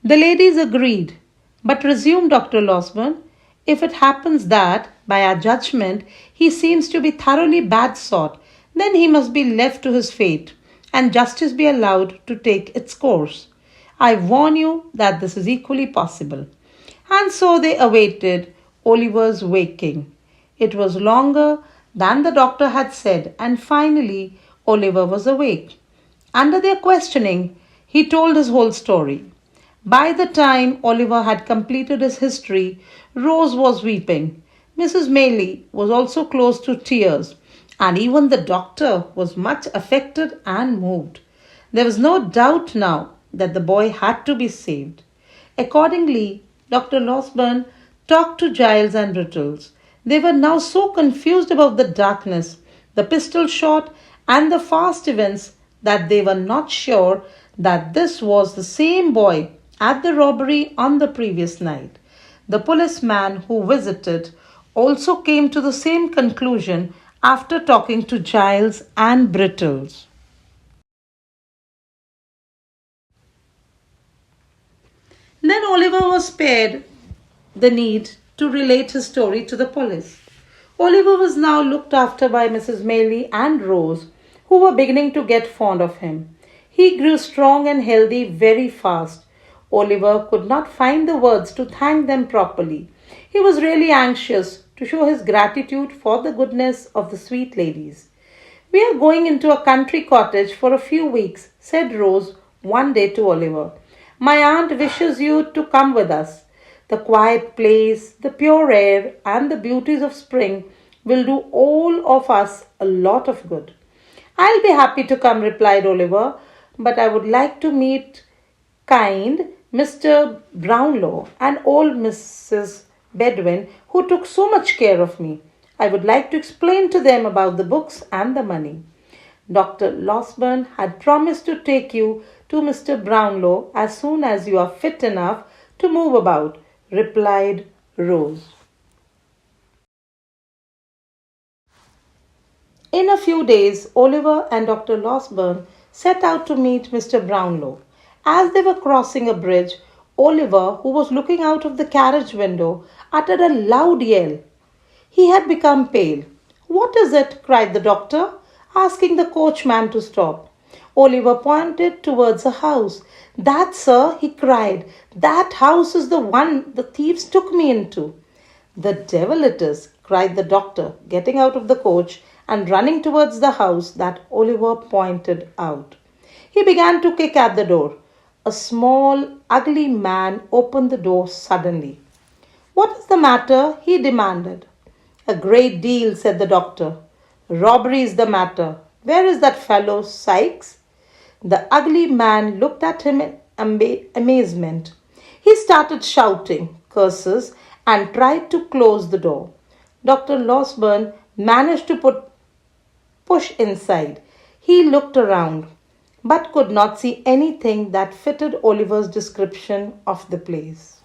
The ladies agreed. But resumed Dr. Losburn, if it happens that, by our judgment, he seems to be thoroughly bad sort, then he must be left to his fate, and justice be allowed to take its course. I warn you that this is equally possible. And so they awaited Oliver's waking. It was longer than the doctor had said, and finally Oliver was awake. Under their questioning, he told his whole story. By the time Oliver had completed his history, Rose was weeping. Mrs. Maylie was also close to tears, and even the doctor was much affected and moved. There was no doubt now that the boy had to be saved. Accordingly, Dr. Losburn talked to Giles and Brittles. They were now so confused about the darkness, the pistol shot, and the fast events that they were not sure that this was the same boy at the robbery on the previous night. The policeman who visited also came to the same conclusion after talking to Giles and Brittles. Then Oliver was spared the need to relate his story to the police. Oliver was now looked after by Mrs. Maylie and Rose, who were beginning to get fond of him. He grew strong and healthy very fast. Oliver could not find the words to thank them properly. He was really anxious to show his gratitude for the goodness of the sweet ladies. We are going into a country cottage for a few weeks, said Rose one day to Oliver. My aunt wishes you to come with us. The quiet place, the pure air, and the beauties of spring will do all of us a lot of good. I'll be happy to come, replied Oliver, but I would like to meet kind Mr. Brownlow and old Mrs. Bedwin, who took so much care of me. I would like to explain to them about the books and the money. Dr. Losburn had promised to take you to Mr. Brownlow as soon as you are fit enough to move about, replied Rose. In a few days, Oliver and Dr. Losburn set out to meet Mr. Brownlow. As they were crossing a bridge, Oliver, who was looking out of the carriage window, uttered a loud yell. He had become pale. What is it? Cried the doctor, asking the coachman to stop. Oliver pointed towards a house. That, sir, he cried, that house is the one the thieves took me into. The devil it is, cried the doctor, getting out of the coach and running towards the house that Oliver pointed out. He began to kick at the door. A small, ugly man opened the door suddenly. What is the matter? He demanded. A great deal, said the doctor. Robbery is the matter. Where is that fellow, Sykes? The ugly man looked at him in amazement. He started shouting curses and tried to close the door. Dr. Losburn managed to push inside. He looked around, but could not see anything that fitted Oliver's description of the place.